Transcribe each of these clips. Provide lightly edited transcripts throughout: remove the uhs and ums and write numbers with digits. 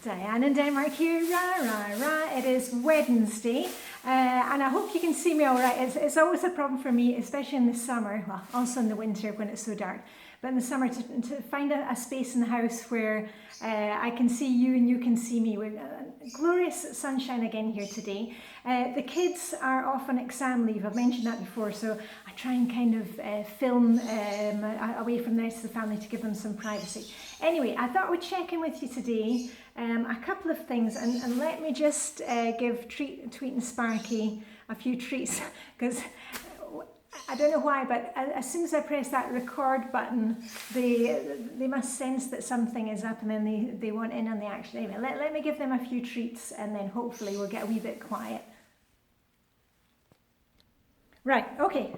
Diane in Denmark here, It is Wednesday, and I hope you can see me all right. It's always a problem for me, especially in the summer, well, also in the winter when it's so dark, but in the summer to find a space in the house where I can see you and you can see me. With glorious sunshine again here today. The kids are off on exam leave, I've mentioned that before, so I try and kind of film away from the rest of the family to give them some privacy. Anyway, I thought I would check in with you today, a couple of things, and let me just give Tweet and Sparky a few treats, because I don't know why, but as soon as I press that record button, they must sense that something is up, and then they want in on the action. Anyway, let me give them a few treats, and then hopefully we'll get a wee bit quiet. Right, okay.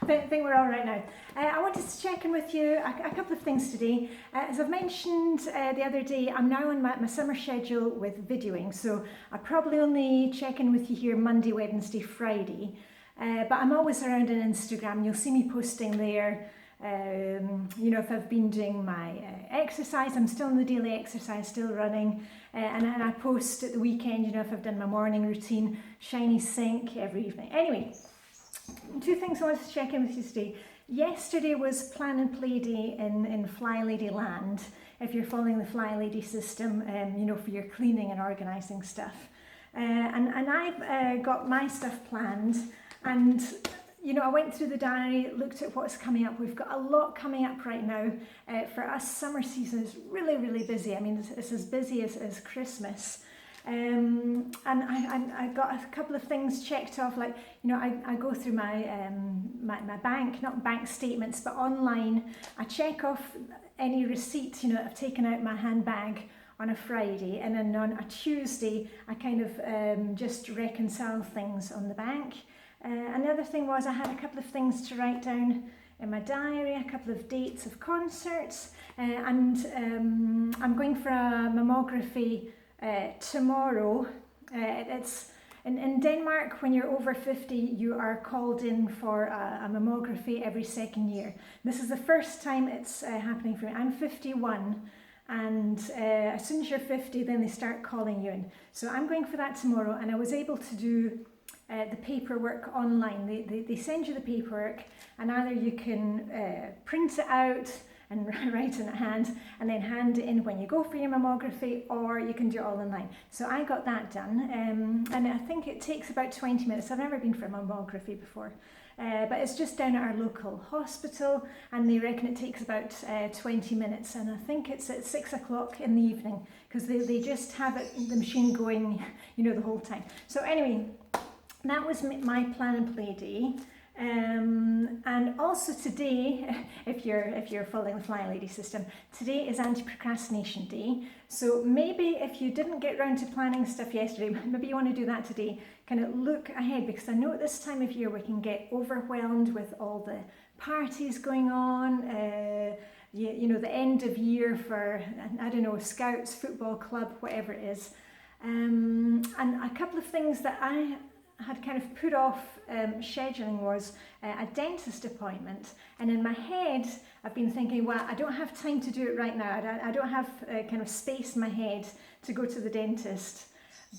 I think we're all right now. I wanted to check in with you a couple of things today. As I've mentioned the other day, I'm now on my summer schedule with videoing, so I probably only check in with you here Monday, Wednesday, Friday. But I'm always around on Instagram. You'll see me posting there. You know, if I've been doing my exercise, I'm still in the daily exercise, still running. And I post at the weekend, you know, if I've done my morning routine, shiny sink every evening. Anyway, two things I wanted to check in with you today. Yesterday was Plan and Play Day in Flylady Land, if you're following the Flylady system, you know, for your cleaning and organising stuff. And I've got my stuff planned. And, you know, I went through the diary, looked at what's coming up. We've got a lot coming up right now. For us, summer season is really, really busy. I mean, it's as busy as Christmas. And I got a couple of things checked off, like, you know, I go through my bank, not bank statements, but online. I check off any receipts, you know, I've taken out my handbag on a Friday, and then on a Tuesday, I kind of just reconcile things on the bank. Another thing was I had a couple of things to write down in my diary, a couple of dates of concerts, and I'm going for a mammography tomorrow. It's in Denmark, when you're over 50, you are called in for a mammography every second year. This is the first time it's happening for me. I'm 51, and as soon as you're 50, then they start calling you in. So I'm going for that tomorrow, and I was able to do the paperwork online. They send you the paperwork, and either you can print it out and write in hand and then hand it in when you go for your mammography, or you can do it all online. So I got that done, and I think it takes about 20 minutes. I've never been for a mammography before, but it's just down at our local hospital, and they reckon it takes about 20 minutes, and I think it's at 6 o'clock in the evening, because they just have the machine going, you know, the whole time. So anyway, that was my Plan and Play Day. And also today, if you're following the Flylady system, today is Anti-procrastination Day. So maybe if you didn't get round to planning stuff yesterday, maybe you want to do that today. Kind of look ahead, because I know at this time of year we can get overwhelmed with all the parties going on. You know, the end of year for, I don't know, scouts, football club, whatever it is. And a couple of things that I had kind of put off scheduling was a dentist appointment, and in my head I've been thinking, well, I don't have time to do it right now. I don't have kind of space in my head to go to the dentist.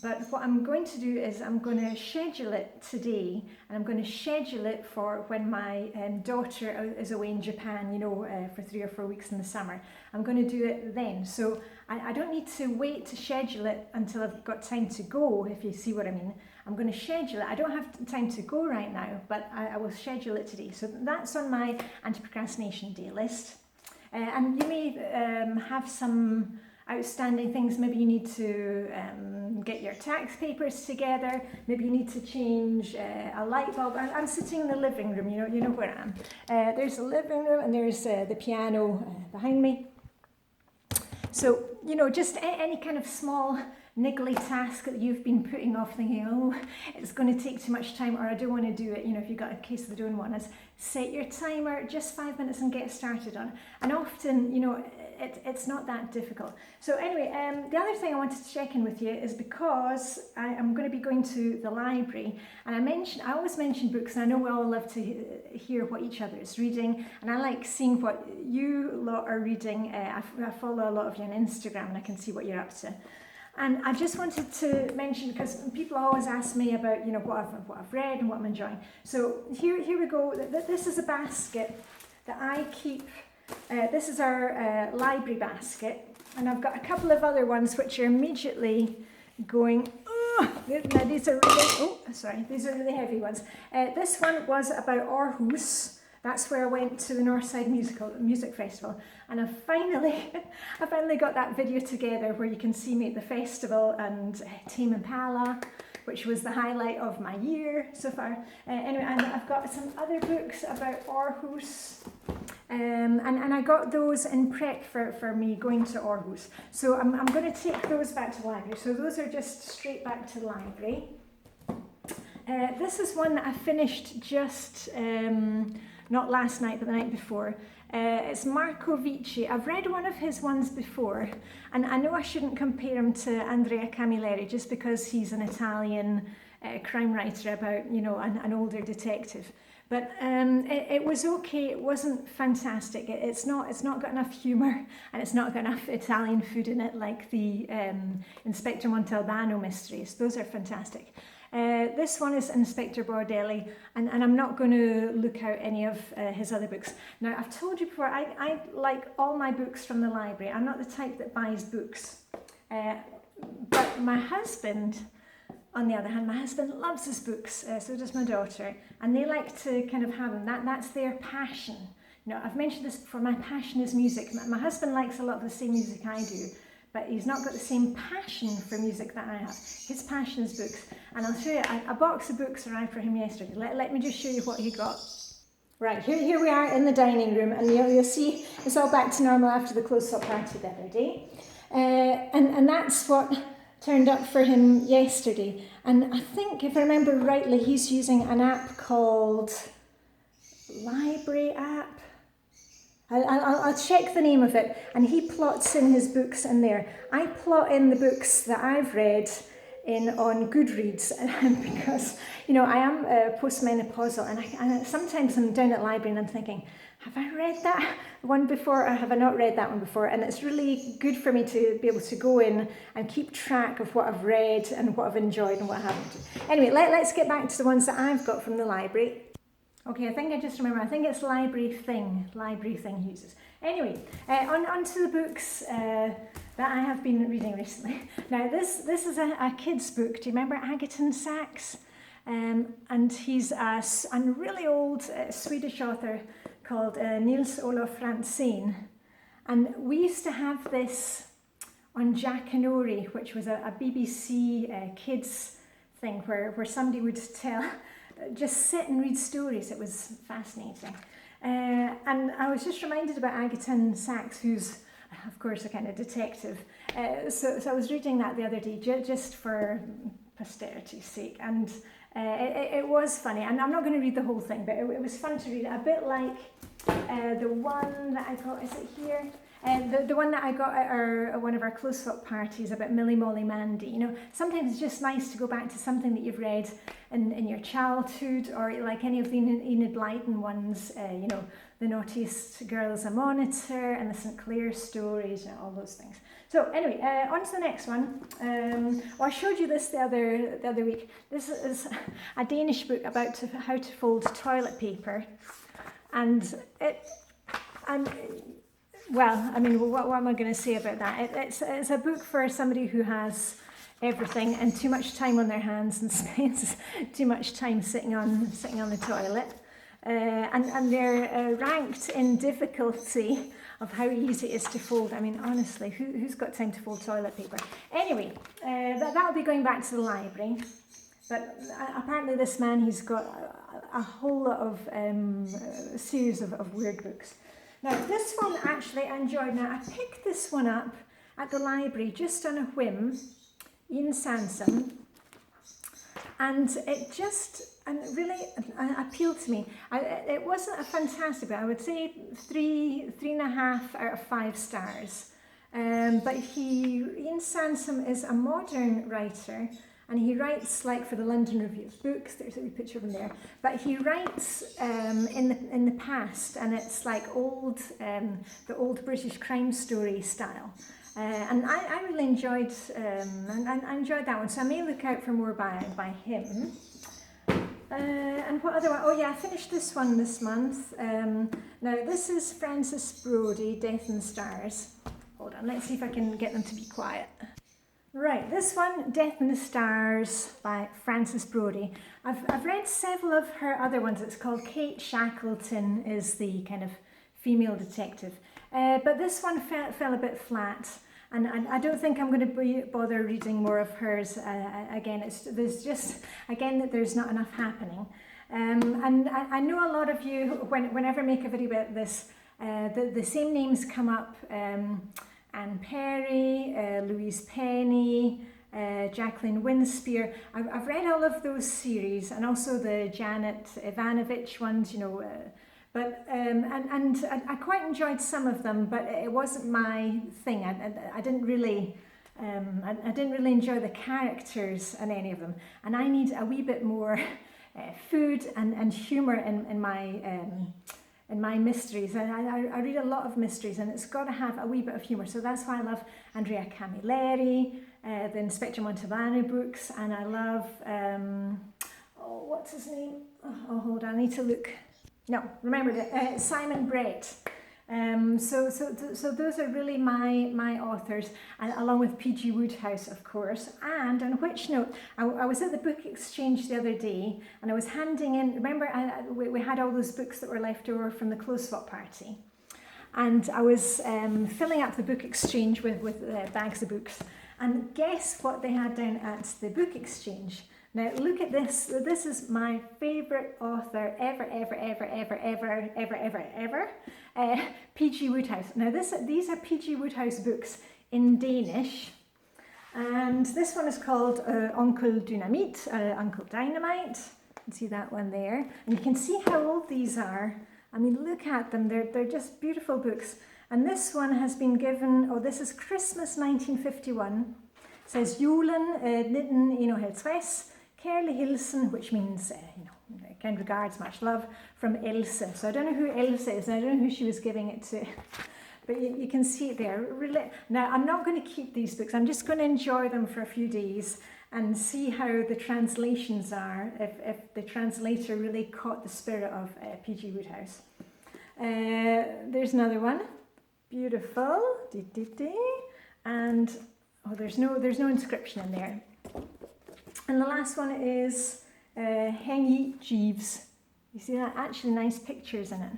But what I'm going to do is I'm going to schedule it today, and I'm going to schedule it for when my daughter is away in Japan, you know, for 3 or 4 weeks in the summer. I'm going to do it then. So I don't need to wait to schedule it until I've got time to go, if you see what I mean. I'm going to schedule it. I don't have time to go right now, but I will schedule it today. So that's on my Anti-procrastination Day list. And you may have some outstanding things. Maybe you need to get your tax papers together. Maybe you need to change a light bulb. I'm sitting in the living room, you know where I am. There's the living room, and there's the piano behind me. So, you know, just any kind of small niggly task that you've been putting off, thinking, oh, it's going to take too much time, or I don't want to do it. You know, if you've got a case of the doing one, is set your timer just 5 minutes and get started on it. And often, you know, it's not that difficult. So anyway, the other thing I wanted to check in with you is because I'm going to be going to the library, and I always mention books, and I know we all love to hear what each other is reading, and I like seeing what you lot are reading. I follow a lot of you on Instagram, and I can see what you're up to. And I just wanted to mention, because people always ask me about, you know, what I've read and what I'm enjoying. So here we go. This is a basket that I keep. This is our library basket, and I've got a couple of other ones which are immediately going. Oh, now these are really. These are really heavy ones. This one was about Aarhus. That's where I went to the Northside Music Festival, and I finally got that video together where you can see me at the festival and Tame Impala, which was the highlight of my year so far. Anyway, and I've got some other books about Aarhus, and I got those in prep for me going to Aarhus. So I'm going to take those back to the library. So those are just straight back to the library. This is one that I finished just. Not last night, but the night before. It's Marco Vici. I've read one of his ones before, and I know I shouldn't compare him to Andrea Camilleri just because he's an Italian crime writer about, you know, an older detective. But it was okay. It wasn't fantastic. It's not got enough humour, and it's not got enough Italian food in it like the Inspector Montalbano mysteries. Those are fantastic. This one is Inspector Bordelli, and I'm not going to look out any of his other books. Now, I've told you before, I like all my books from the library. I'm not the type that buys books. But my husband, on the other hand, my husband loves his books, so does my daughter, and they like to kind of have them. That's their passion. You know, I've mentioned this before, my passion is music. My husband likes a lot of the same music I do, but he's not got the same passion for music that I have. His passion is books. And I'll show you, a box of books arrived for him yesterday. Let me just show you what he got. Right, here we are in the dining room, and you'll see it's all back to normal after the close-up party the other day. And that's what turned up for him yesterday. And I think, if I remember rightly, he's using an app called Library app. I'll check the name of it, and he plots in his books in there. I plot in the books that I've read on Goodreads, because, you know, I am postmenopausal, and sometimes I'm down at the library and I'm thinking, have I read that one before, or have I not read that one before? And it's really good for me to be able to go in and keep track of what I've read and what I've enjoyed and what I haven't. Anyway, let's get back to the ones that I've got from the library. Okay, I think I just remember, I think it's Library Thing he uses. Anyway, on to the books that I have been reading recently. Now, this is a kid's book. Do you remember Agaton Sachs? And he's a really old Swedish author called Nils Olof Franzén. And we used to have this on Jack and Ori, which was a BBC kids thing where somebody would just sit and read stories. It was fascinating. And I was just reminded about Agaton Sachs, who's, of course, a kind of detective. So I was reading that the other day, just for posterity's sake. And it was funny. And I'm not going to read the whole thing, but it was fun to read. A bit like the one that I got, is it here? The one that I got at one of our close-up parties about Millie Molly Mandy. You know, sometimes it's just nice to go back to something that you've read in your childhood, or like any of the Enid Blyton ones, you know, The Naughtiest Girl is a Monitor, and the St. Clair stories, and all those things. So anyway, on to the next one. I showed you this the other week. This is a Danish book about how to fold toilet paper, well, I mean, what am I going to say about that? It's a book for somebody who has everything and too much time on their hands and spends too much time sitting on the toilet. And they're ranked in difficulty of how easy it is to fold. I mean, honestly, who's got time to fold toilet paper? Anyway, that'll be going back to the library. But apparently this man, he's got a whole lot of series of weird books. Now, this one actually I enjoyed. Now, I picked this one up at the library just on a whim, Ian Sansom, and it just really appealed to me. It wasn't a fantastic book. I would say 3.5 out of 5 stars. But Ian Sansom is a modern writer, and he writes like for the London Review of Books. There's a wee picture of him there. But he writes in the past, and it's like the old British crime story style. And I really enjoyed and I enjoyed that one, so I may look out for more by him. And what other one? Oh yeah, I finished this one this month. Now this is Francis Brodie, Death in the Stars. Hold on, let's see if I can get them to be quiet. Right, this one, Death in the Stars by Francis Brodie. I've read several of her other ones. It's called Kate Shackleton is the kind of female detective. But this one fell a bit flat. And I don't think I'm going to bother reading more of hers again. There's just, again, that there's not enough happening. And I know a lot of you, whenever I make a video about this, the same names come up. Anne Perry, Louise Penny, Jacqueline Winspear. I've read all of those series, and also the Janet Ivanovich ones, you know. And I quite enjoyed some of them, but it wasn't my thing. I didn't really enjoy the characters in any of them, and I need a wee bit more food and humour in my mysteries. I read a lot of mysteries, and it's got to have a wee bit of humour. So that's why I love Andrea Camilleri, the Inspector Montalbano books, and I love what's his name? Oh, hold on, I need to look. No, remember that Simon Brett. So those are really my authors, and along with P.G. Wodehouse, of course. And on which note, I was at the book exchange the other day, and I was handing in. Remember, we had all those books that were left over from the clothes swap party, and I was filling up the book exchange with bags of books. And guess what they had down at the book exchange? Now look at this. This is my favourite author ever, P.G. Wodehouse. Now these are P.G. Wodehouse books in Danish, and this one is called Onkel Dynamit, Uncle Dynamite. You can see that one there, and you can see how old these are. I mean, look at them. They're just beautiful books. And this one has been given. Oh, this is Christmas 1951. It says Julen 1951. Kærlig hilsen, which means, kind regards, much love, from Else. So I don't know who Else is, and I don't know who she was giving it to. But you can see it there. Now, I'm not going to keep these books. I'm just going to enjoy them for a few days and see how the translations are, if the translator really caught the spirit of P.G. Wodehouse. There's another one. Beautiful. And there's no inscription in there. And the last one is Hengi Jeeves. You see that? Actually nice pictures in it.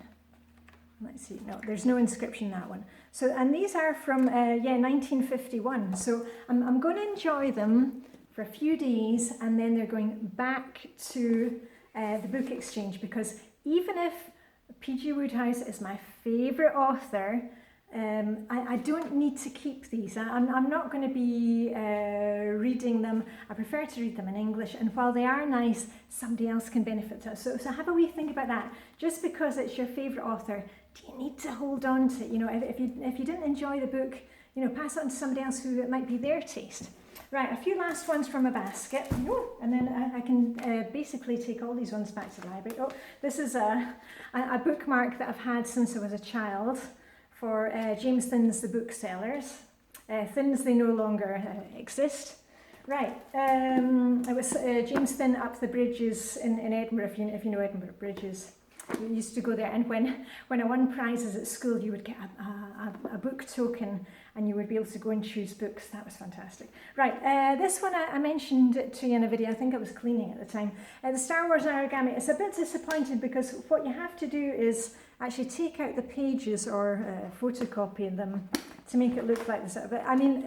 Let's see. No, there's no inscription in that one. So, and these are from 1951. So I'm going to enjoy them for a few days, and then they're going back to the book exchange, because even if P.G. Wodehouse is my favourite author, I don't need to keep these. I'm not going to be reading them. I prefer to read them in English, and while they are nice, somebody else can benefit to us. So have a wee think about that. Just because it's your favourite author, do you need to hold on to it? You know, if you didn't enjoy the book, you know, pass it on to somebody else who it might be their taste. Right, a few last ones from a basket, and then I can basically take all these ones back to the library. Oh, this is a bookmark that I've had since I was a child, for James Thinn's The Booksellers. Thinn's, they no longer exist. Right, it was James Thinn Up the Bridges in Edinburgh, if you know Edinburgh Bridges. We used to go there, and when I won prizes at school, you would get a book token, and you would be able to go and choose books. That was fantastic. Right, this one I mentioned it to you in a video. I think I was cleaning at the time. The Star Wars origami. It's a bit disappointed, because what you have to do is actually take out the pages or photocopy them to make it look like this. But I mean,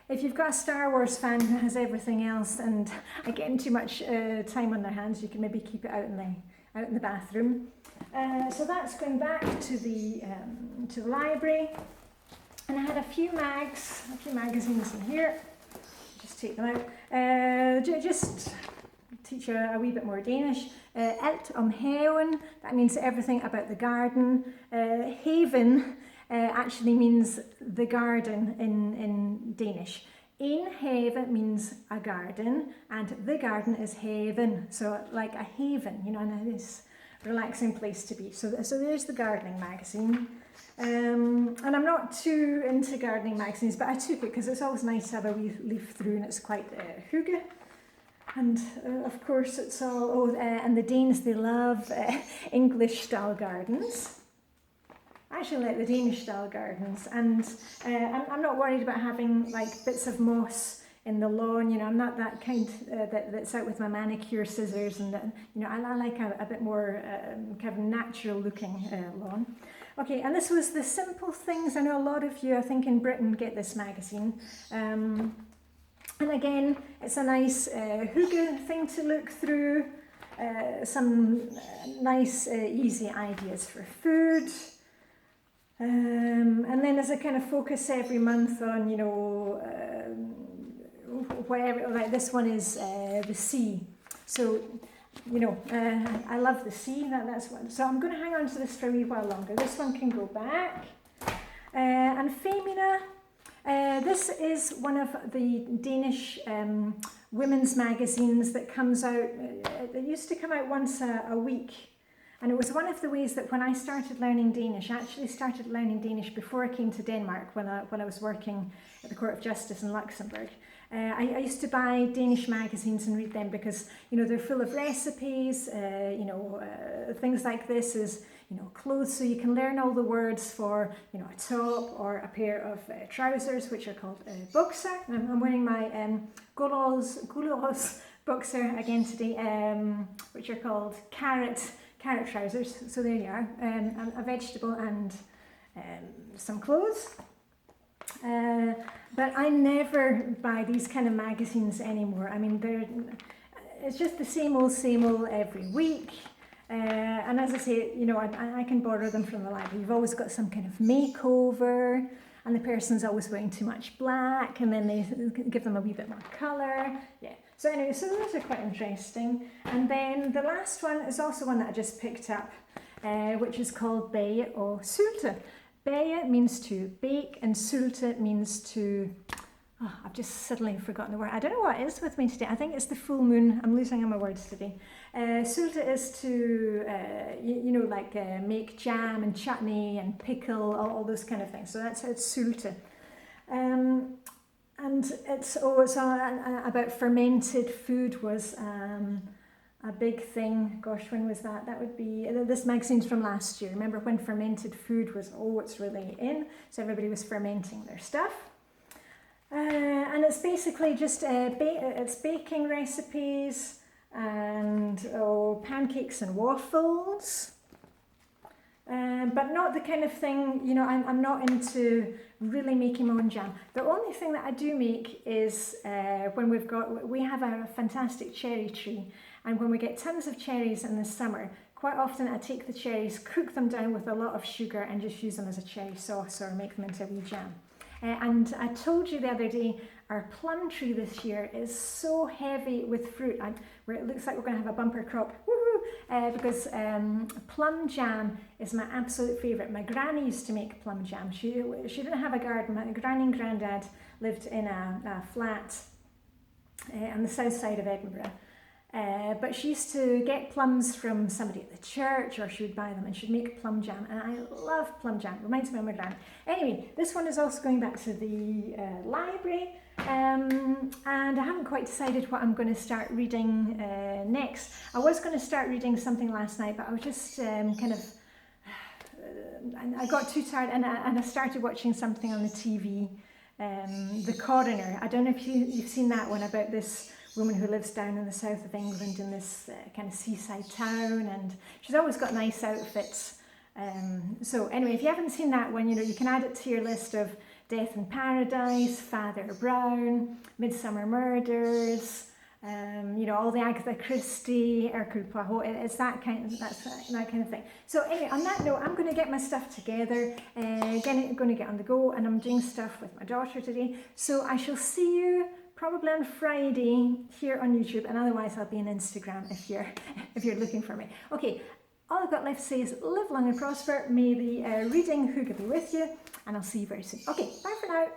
if you've got a Star Wars fan who has everything else and are getting too much time on their hands, you can maybe keep it out in the bathroom. So that's going back to the library. And I had a few magazines in here. Just take them out. Just teach you a wee bit more Danish. Alt om haven, that means everything about the garden. Haven actually means the garden in Danish. En have means a garden, and the garden is haven, so like a haven, you know, a nice relaxing place to be. So there's the gardening magazine. And I'm not too into gardening magazines, but I took it because it's always nice to have a wee leaf through, and it's quite hygge. And of course it's all, and the Danes, they love English style gardens. I actually like the Danish style gardens, and I'm not worried about having like bits of moss in the lawn. You know, I'm not that kind that's out with my manicure scissors, and you know, I like a bit more kind of natural looking lawn. Okay, and this was the Simple Things. I know a lot of you, I think in Britain, get this magazine. And again, it's a nice hygge thing to look through. Some nice, easy ideas for food. And then there's a kind of focus every month on, you know, whatever, like this one is the sea. So, you know, I love the sea, that's one. So I'm going to hang on to this for a wee while longer. This one can go back. And Femina, this is one of the Danish women's magazines that comes out, it used to come out once a week. And it was one of the ways that when I started learning Danish, I actually started learning Danish before I came to Denmark when I was working at the Court of Justice in Luxembourg. I used to buy Danish magazines and read them because, you know, they're full of recipes, you know, things like this is, you know, clothes, so you can learn all the words for, you know, a top or a pair of trousers, which are called bukser. I'm wearing my gulos bukser again today, which are called carrot trousers. So there you are, a vegetable and some clothes. But I never buy these kind of magazines anymore. I mean, it's just the same old every week. And as I say, you know, I can borrow them from the library. You've always got some kind of makeover, and the person's always wearing too much black, and then they give them a wee bit more colour. Yeah. So anyway, so those are quite interesting. And then the last one is also one that I just picked up, which is called Bage og Sulte. Bage means to bake, and Sulte means to... Oh, I've just suddenly forgotten the word. I don't know what it is with me today. I think it's the full moon. I'm losing on my words today. Sulte is to, you know, like make jam and chutney and pickle, all those kind of things. So that's how it's Sulte. And it's about fermented food was a big thing. Gosh, when was that? That would be, this magazine's from last year. Remember when fermented food was, it's really in. So everybody was fermenting their stuff. And it's basically just it's baking recipes and pancakes and waffles, but not the kind of thing, you know, I'm not into really making my own jam. The only thing that I do make is when we have a fantastic cherry tree, and when we get tons of cherries in the summer, quite often I take the cherries, cook them down with a lot of sugar, and just use them as a cherry sauce or make them into a wee jam. And I told you the other day, our plum tree this year is so heavy with fruit, where it looks like we're going to have a bumper crop. Woohoo! Because plum jam is my absolute favourite. My granny used to make plum jam. She didn't have a garden. My granny and granddad lived in a flat on the south side of Edinburgh. But she used to get plums from somebody at the church, or she would buy them, and she'd make plum jam, and I love plum jam. Reminds me of my gran. Anyway, this one is also going back to the library, and I haven't quite decided what I'm going to start reading next. I was going to start reading something last night, but I was just kind of I got too tired, and I started watching something on the TV, The Coroner. I don't know if you've seen that one, about this woman who lives down in the south of England in this kind of seaside town, and she's always got nice outfits. So anyway, if you haven't seen that one, you know, you can add it to your list of Death in Paradise, Father Brown, Midsummer Murders, you know, all the Agatha Christie, Hercule Poirot. It's that kind of thing. So anyway, on that note, I'm going to get my stuff together, going to get on the go, and I'm doing stuff with my daughter today. So I shall see you probably on Friday here on YouTube, and otherwise I'll be on Instagram if you're looking for me. Okay, all I've got left to say is live long and prosper. May the reading hygge be with you, and I'll see you very soon. Okay, bye for now.